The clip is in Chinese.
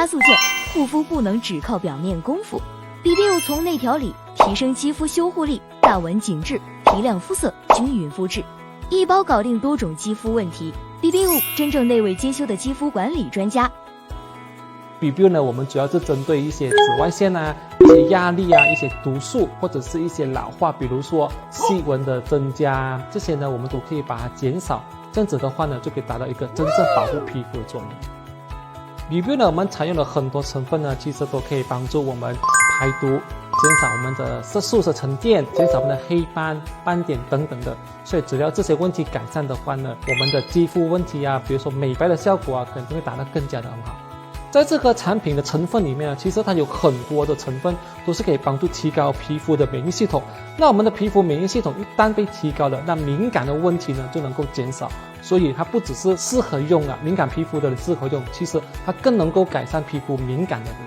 加速键，护肤不能只靠表面功夫。BB5 从内调理，提升肌肤修护力，大纹紧致，提亮肤色，均匀肤质，一包搞定多种肌肤问题。BB5 真正内卫兼修的肌肤管理专家。BB5 呢，我们主要是针对一些紫外线啊、一些压力啊、一些毒素或者是一些老化，比如说细纹的增加，这些呢我们都可以把它减少。这样子的话呢，就可以达到一个真正保护皮肤的作用。BB5 呢，我们采用了很多成分呢，其实都可以帮助我们排毒，减少我们的色素的沉淀，减少我们的黑斑、斑点等等的。所以只要这些问题改善的话呢，我们的肌肤问题啊，比如说美白的效果啊，可能会达到更加的很好。在这个产品的成分里面呢，其实它有很多的成分都是可以帮助提高皮肤的免疫系统。那我们的皮肤免疫系统一旦被提高了，那敏感的问题呢就能够减少。所以它不只是适合用啊，敏感皮肤的人适合用，其实它更能够改善皮肤敏感的人。